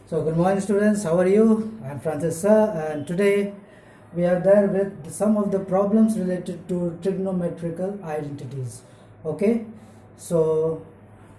So good morning students, how are you? I am Francis sir, and today we are there with some of the problems related to trigonometrical identities. Okay, so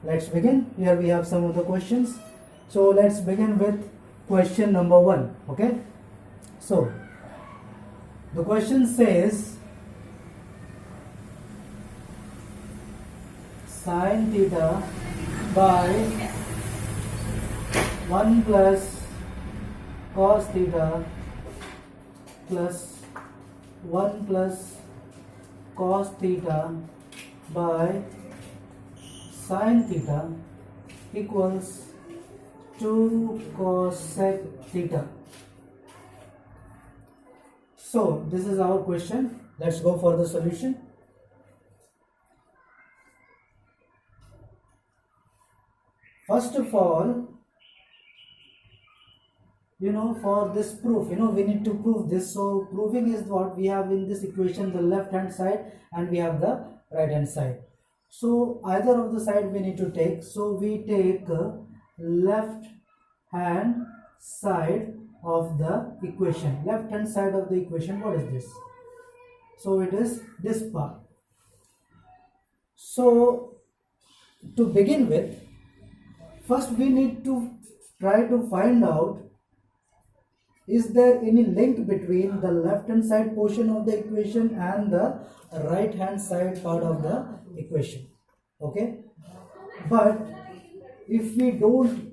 let's begin. Here we have some of the questions. So let's begin with question number 1. Okay, so the question says sine theta by 1 plus cos theta plus 1 plus cos theta by sin theta equals 2 cosec theta. So this is our question. Let's go for the solution. First of all, for this proof, we need to prove this. So proving is what we have in this equation, the left hand side, and we have the right hand side. So either of the side we need to take. So we take left hand side of the equation. Left hand side of the equation, what is this? So it is this part. So to begin with, first we need to try to find out, is there any link between the left hand side portion of the equation and the right hand side part of the equation. Okay, but if we don't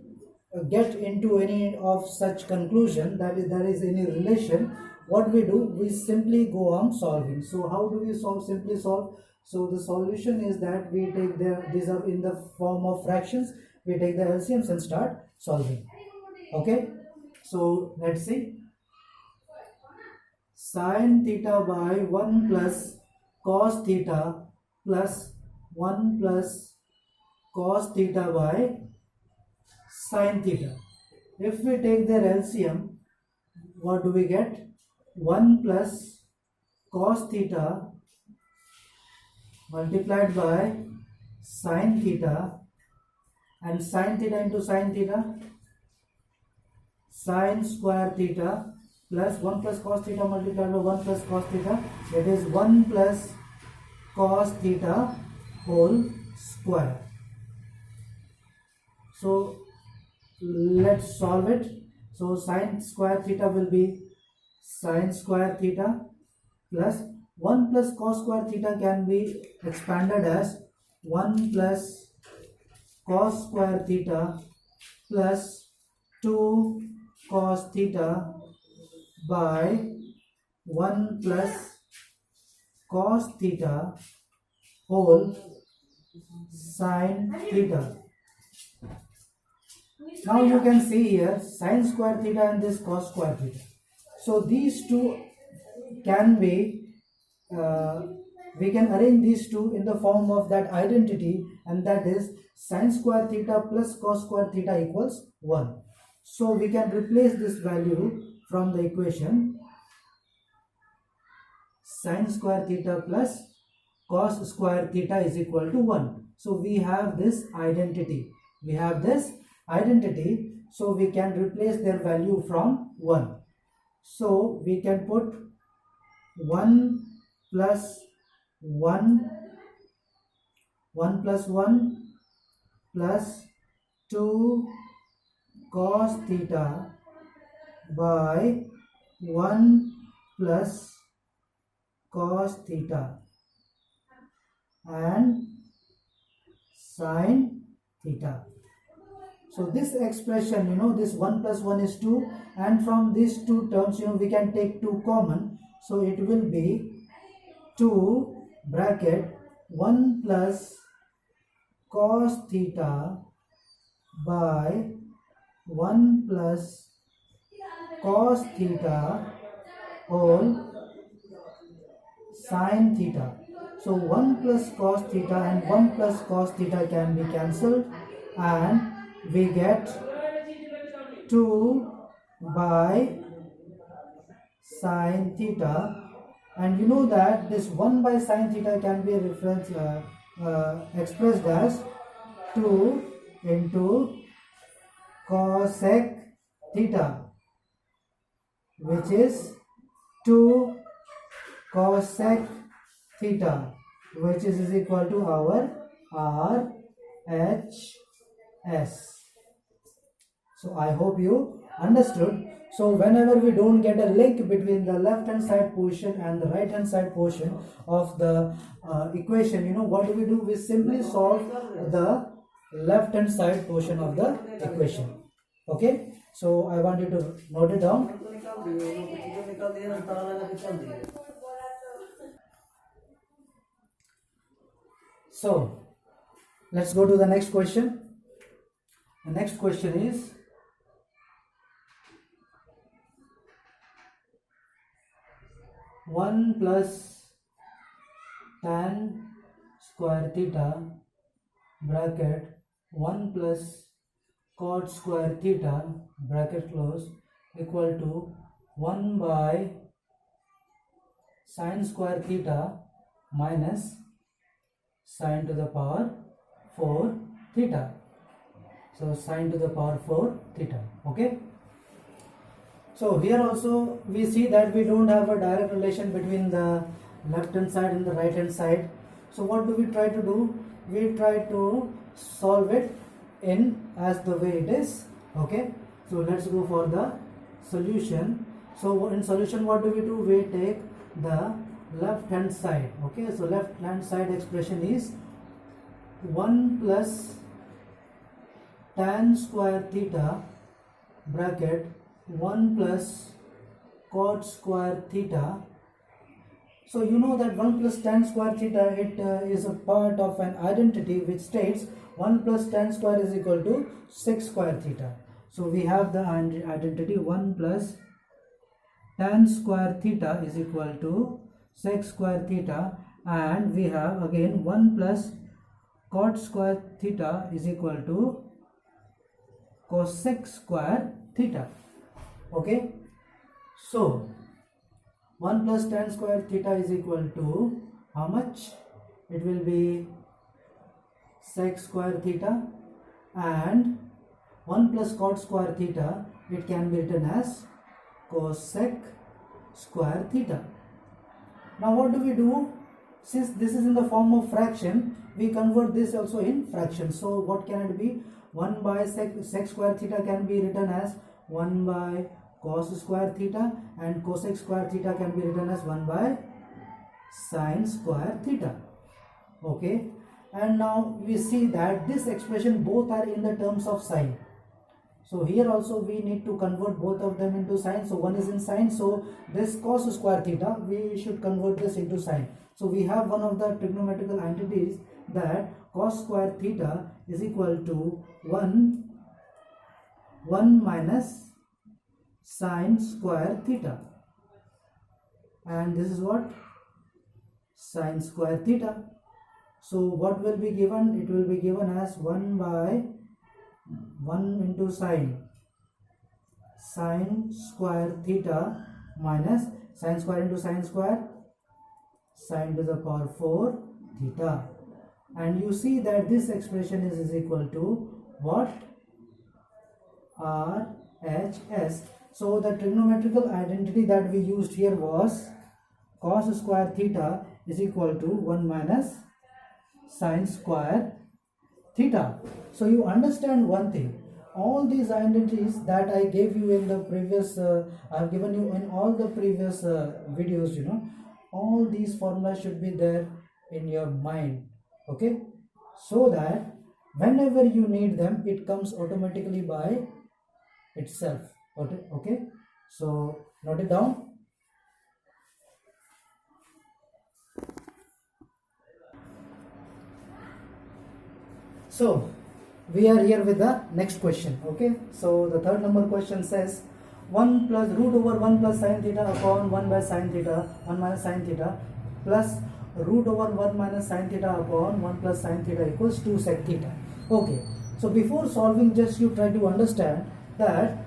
get into any of such conclusion that there is any relation, what we do, we simply go on solving. So how do we simply solve? So the solution is that we take these are in the form of fractions, we take the LCMs and start solving. Okay, so let's see. Sin theta by 1 plus cos theta plus 1 plus cos theta by sin theta. If we take their LCM, what do we get? 1 plus cos theta multiplied by sin theta, and sin theta into sin theta, sin square theta plus 1 plus cos theta multiplied by 1 plus cos theta, that is 1 plus cos theta whole square. So let's solve it. So sin square theta will be sin square theta plus 1 plus cos square theta can be expanded as 1 plus cos square theta plus 2 cos theta by 1 plus cos theta whole sin theta. Now you can see here sin square theta and this cos square theta. So these two can be, we can arrange these two in the form of that identity, and that is sin square theta plus cos square theta equals 1. So we can replace this value from the equation. Sin square theta plus cos square theta is equal to 1. So we have this identity. So we can replace their value from 1. So we can put 1 plus 1, 1 plus 1 plus 2 cos theta by 1 plus cos theta and sin theta. So this expression, this 1 plus 1 is 2, and from these two terms, we can take 2 common. So it will be 2 bracket 1 plus cos theta by 1 plus cos theta whole sin theta. So 1 plus cos theta and 1 plus cos theta can be cancelled, and we get 2 by sin theta, and you know that this 1 by sin theta can be expressed as 2 into cosec theta, which is 2 cosec theta, which is equal to our RHS. So I hope you understood. So whenever we don't get a link between the left hand side portion and the right hand side portion of the equation, what do? We simply solve the left hand side portion of the equation. Okay, so I want you to note it down. So let's go to the next question. The next question is, one plus tan square theta bracket 1 plus cot square theta bracket close equal to 1 by sin square theta minus sin to the power 4 theta. So sin to the power 4 theta. Okay. So here also we see that we don't have a direct relation between the left hand side and the right hand side. So what do? We try to solve it in as the way it is. Okay. So let's go for the solution. So in solution, what do? We take the left hand side. Okay. So left hand side expression is 1 plus tan square theta bracket 1 plus cot square theta. So you know that 1 plus tan square theta, it is a part of an identity which states 1 plus tan square is equal to sec square theta. So we have the identity 1 plus tan square theta is equal to sec square theta, and we have again 1 plus cot square theta is equal to cosec square theta. Okay, so 1 plus tan square theta is equal to how much? It will be sec square theta, and 1 plus cot square theta, it can be written as cosec square theta. Now what do? Since this is in the form of fraction, we convert this also in fraction. So what can it be? 1 by sec square theta can be written as 1 by cos square theta, and cosec square theta can be written as 1 by sin square theta. Okay, and now we see that this expression both are in the terms of sine. So here also we need to convert both of them into sine. So one is in sine, so this cos square theta, we should convert this into sine. So we have one of the trigonometrical entities that cos square theta is equal to 1 minus sin square theta, and this is what? Sin square theta. So what will be given? It will be given as 1 by 1 into sin square theta minus sin square into sin square, sin to the power 4 theta. And you see that this expression is equal to what? RHS. So the trigonometrical identity that we used here was cos square theta is equal to 1 minus sin square theta. So you understand one thing, all these identities that I gave you in the previous, I have given you in all the previous videos, all these formulas should be there in your mind. Okay, so that whenever you need them, it comes automatically by itself. Okay, so note it down. So we are here with the next question. Okay, so the third number question says 1 plus root over 1 plus sin theta upon 1 by sin theta 1 minus sin theta plus root over 1 minus sin theta upon 1 plus sin theta equals 2 sec theta. Okay, so before solving, just you try to understand that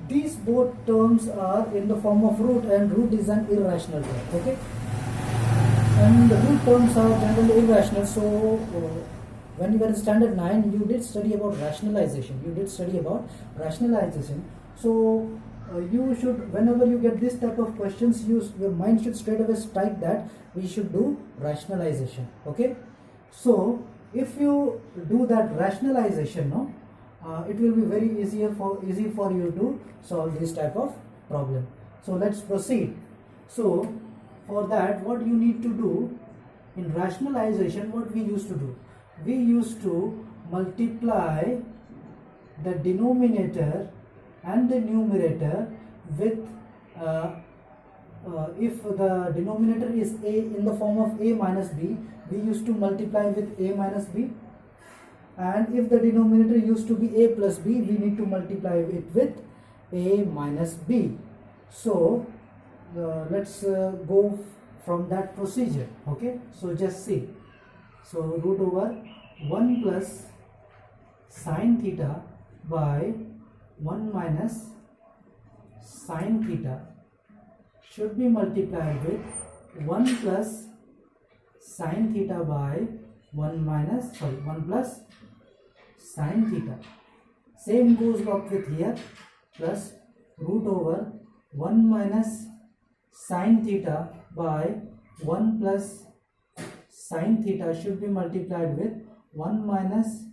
these both terms are in the form of root, and root is an irrational term. Okay, and the root terms are generally irrational, so when you were in standard 9, you did study about rationalization. So you should, whenever you get this type of questions, your mind should straight away strike that we should do rationalization. Okay, so if you do that rationalization, no, it will be very easy for you to solve this type of problem. So let's proceed. So for that, what you need to do in rationalization, what we used to do, we used to multiply the denominator and the numerator with if the denominator is a in the form of a minus b, we used to multiply with a minus b, and if the denominator used to be a plus b, we need to multiply it with a minus b. So let's go from that procedure. Okay, so just see. So root over 1 plus sine theta by 1 minus sine theta should be multiplied with 1 plus sine theta by 1 plus sine theta. Same goes up with here, plus root over 1 minus sine theta by 1 plus sine theta should be multiplied with 1 minus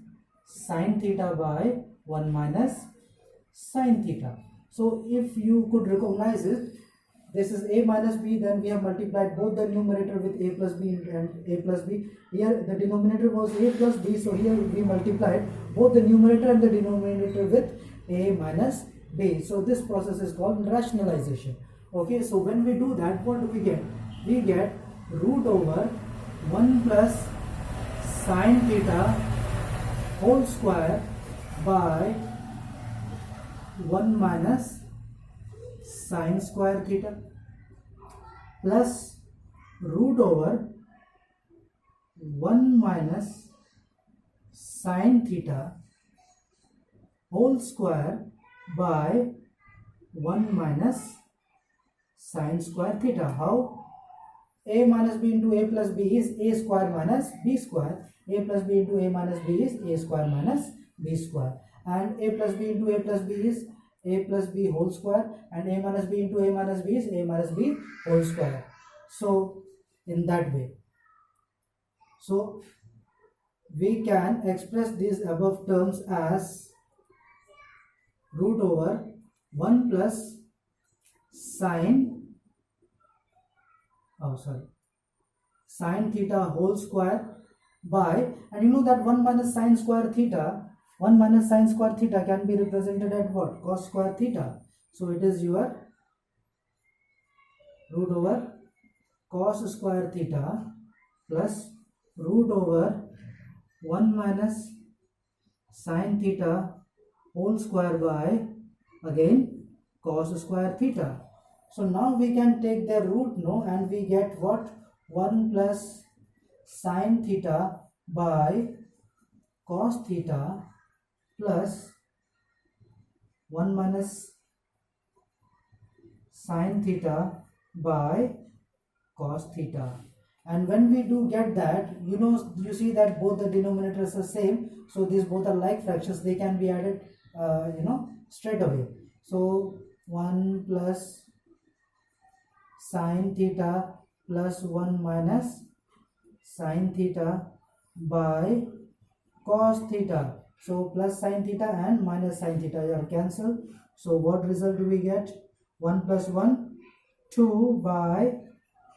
sine theta by 1 minus sine theta. So if you could recognize it, this is a minus b, then we have multiplied both the numerator with a plus b and a plus b. Here the denominator was a plus b, so here we multiplied both the numerator and the denominator with a minus b. So this process is called rationalization. Okay, so when we do that, what do we get? We get root over 1 plus sine theta whole square by 1 minus sine square theta plus root over 1 minus sine theta whole square by 1 minus sine square theta. How? A minus b into a plus b is a square minus b square. A plus b into a minus b is a square minus b square. And a plus b into a plus b is a plus b whole square, and a minus b into a minus b is a minus b whole square. So in that way, so we can express these above terms as root over 1 plus sine theta whole square by, and you know that 1 minus sine square theta can be represented at what? Cos square theta. So it is your root over cos square theta plus root over 1 minus sine theta whole square by again cos square theta. So now we can take their root, no, and we get what? 1 plus sine theta by cos theta plus 1 minus sine theta by cos theta. And when we do get that, you see that both the denominators are same, so these both are like fractions, they can be added straight away. So 1 plus sine theta plus 1 minus sine theta by cos theta. So plus sine theta and minus sine theta are cancelled. So what result do we get? 1 plus 1, 2 by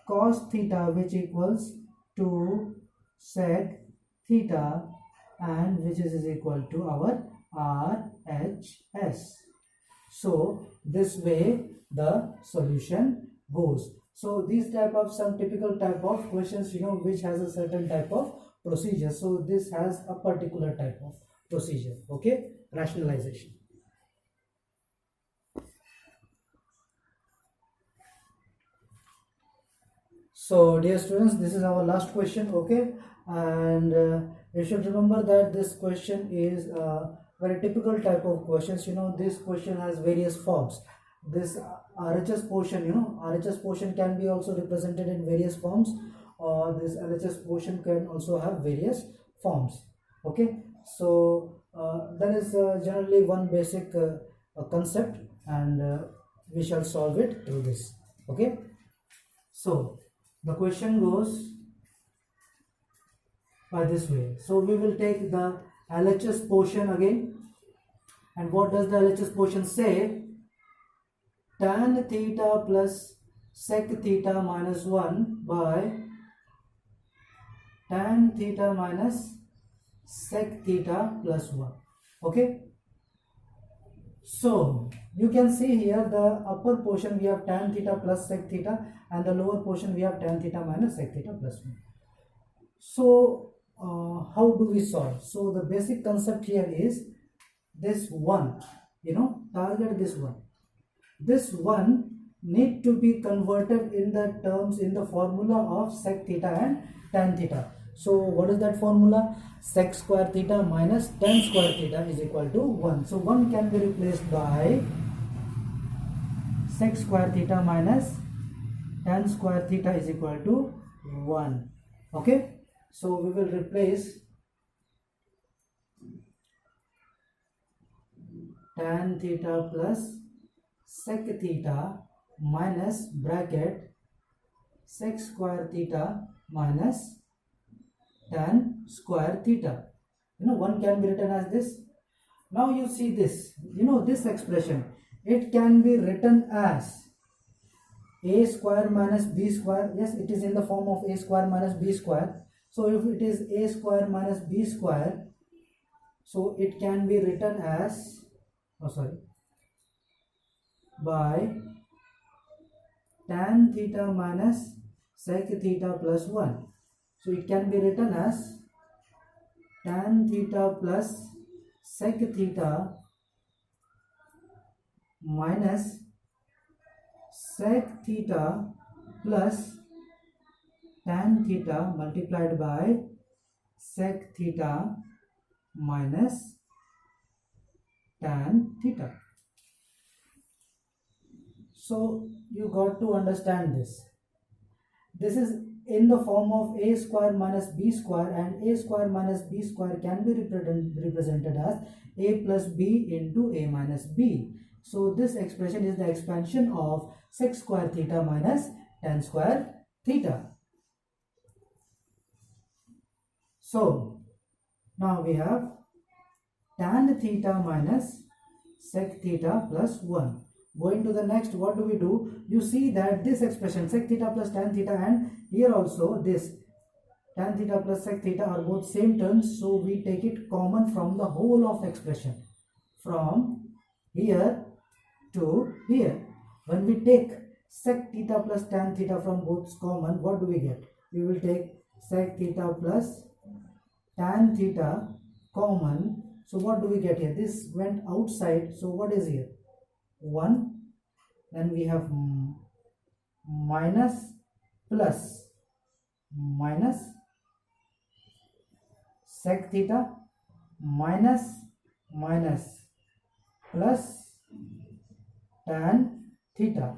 cos theta, which equals 2 sec theta, and which is equal to our RHS. So this way the solution goes. So these type of some typical type of questions, which has a certain type of procedure. So this has a particular type of procedure. Okay, rationalization. So dear students, this is our last question. Okay, and you should remember that this question is a very typical type of questions. This question has various forms. This RHS portion, RHS portion can be also represented in various forms, or this LHS portion can also have various forms. Okay, so there is generally one basic concept, and we shall solve it through this. Okay, so the question goes by this way. So we will take the LHS portion again, and what does the LHS portion say? Tan theta plus sec theta minus 1 by tan theta minus sec theta plus 1. Okay, so you can see here the upper portion we have tan theta plus sec theta, and the lower portion we have tan theta minus sec theta plus 1. So how do we solve? So the basic concept here is this one, target this one. This one need to be converted in the terms in the formula of sec theta and tan theta. So what is that formula? Sec square theta minus tan square theta is equal to 1. So 1 can be replaced by sec square theta minus tan square theta is equal to 1. Okay, so we will replace tan theta plus sec theta minus bracket sec square theta minus tan square theta. One can be written as this. Now you see this, this expression, it can be written as a square minus b square. Yes, it is in the form of a square minus b square. So if it is a square minus b square, so it can be written as, by tan theta minus sec theta plus 1. So it can be written as tan theta plus sec theta minus sec theta plus tan theta multiplied by sec theta minus tan theta. So you got to understand this. This is in the form of a square minus b square, and a square minus b square can be represented as a plus b into a minus b. So this expression is the expansion of sec square theta minus tan square theta. So now we have tan theta minus sec theta plus 1. Going to the next, what do? You see that this expression sec theta plus tan theta, and here also this tan theta plus sec theta are both same terms. So we take it common from the whole of expression, from here to here. When we take sec theta plus tan theta from both common, what do we get? We will take sec theta plus tan theta common. So what do we get here? This went outside. So what is here? 1. Then we have minus plus minus sec theta minus minus plus tan theta,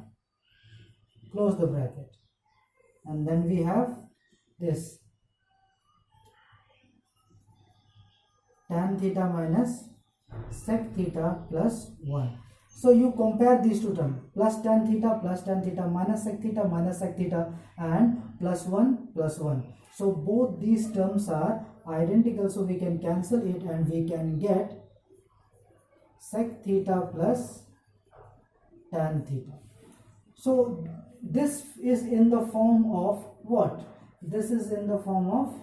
close the bracket, and then we have this tan theta minus sec theta plus 1. So you compare these two terms, plus tan theta minus sec theta and plus 1. So both these terms are identical, so we can cancel it and we can get sec theta plus tan theta. So this is in the form of what? This is in the form of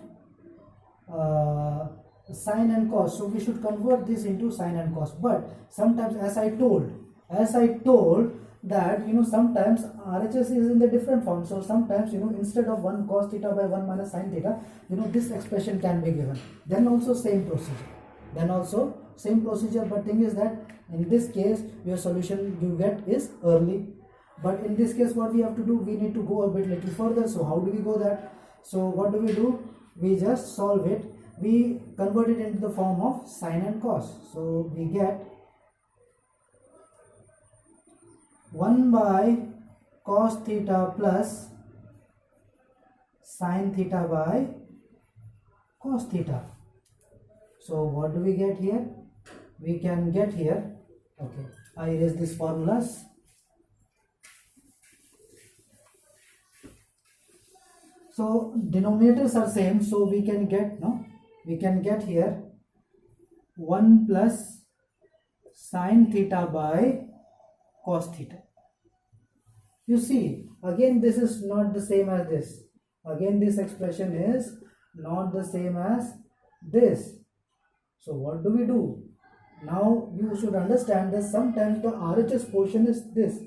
sine and cos. So we should convert this into sine and cos. But sometimes, as I told that sometimes RHS is in the different form. So sometimes instead of 1 cos theta by 1 minus sine theta, this expression can be given. Then also same procedure. But thing is that in this case your solution you get is early. But in this case what we have to do, we need to go a bit little further. So how do we go that? So what do? We just solve it. We convert it into the form of sine and cos. So we get 1 by cos theta plus sine theta by cos theta. So what do we get here? We can get here, okay, I erase these formulas. So denominators are same, so we can get, no, we can get here 1 plus sine theta by cos theta. You see, again this is not the same as this. Again this expression is not the same as this. So what do? Now you should understand that sometimes the RHS portion is this.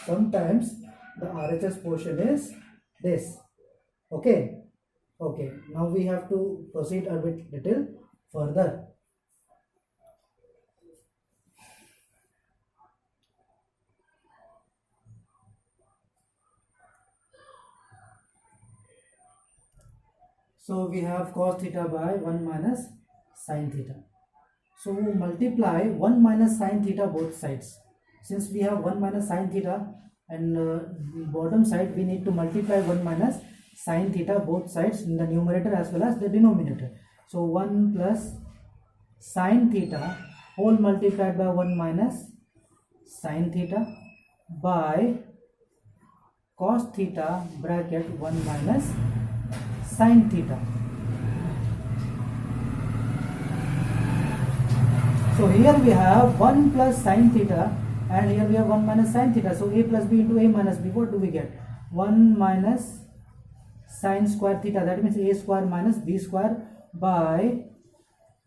Sometimes the RHS portion is this. Okay. Okay. Now we have to proceed a bit little further. So we have cos theta by 1 minus sin theta. So we multiply 1 minus sin theta both sides. Since we have 1 minus sin theta and bottom side, we need to multiply 1 minus sin theta both sides in the numerator as well as the denominator. So 1 plus sin theta whole multiplied by 1 minus sin theta by cos theta bracket 1 minus sin theta. So here we have 1 plus sin theta and here we have 1 minus sin theta. So a plus b into a minus b. What do we get? 1 minus sin square theta, that means a square minus b square by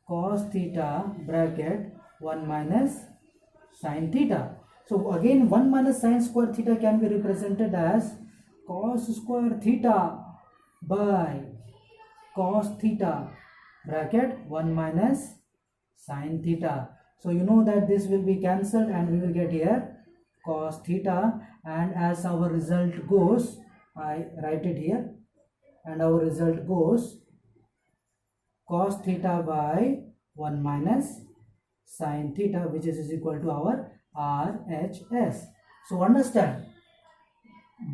cos theta bracket 1 minus sin theta. So again 1 minus sin square theta can be represented as cos square theta by cos theta bracket 1 minus sin theta. So you know that this will be cancelled and we will get here cos theta, and as our result goes, I write it here, and our result goes cos theta by 1 minus sin theta, which is equal to our RHS. So understand,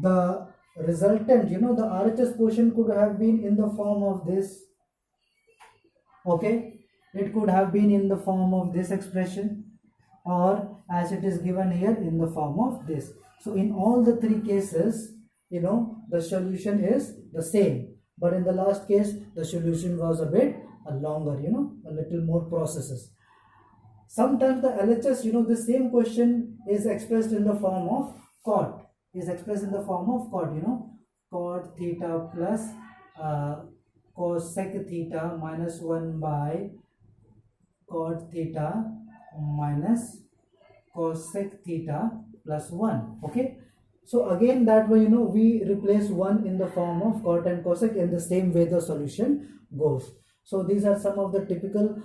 the resultant, the RHS portion could have been in the form of this. Okay, it could have been in the form of this expression, or as it is given here in the form of this. So in all the three cases, the solution is the same, but in the last case the solution was a bit longer, a little more processes. Sometimes the LHS, the same question is expressed in the form of cot, cot theta plus cosec theta minus 1 by cot theta minus cosec theta plus 1. Okay, so again that way, we replace 1 in the form of cot and cosec, in the same way the solution goes. So these are some of the typical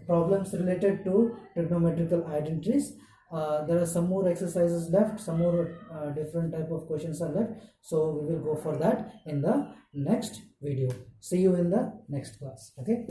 problems related to trigonometrical identities. There are some more exercises left, some more different type of questions are left, so we will go for that in the next video. See you in the next class. Okay.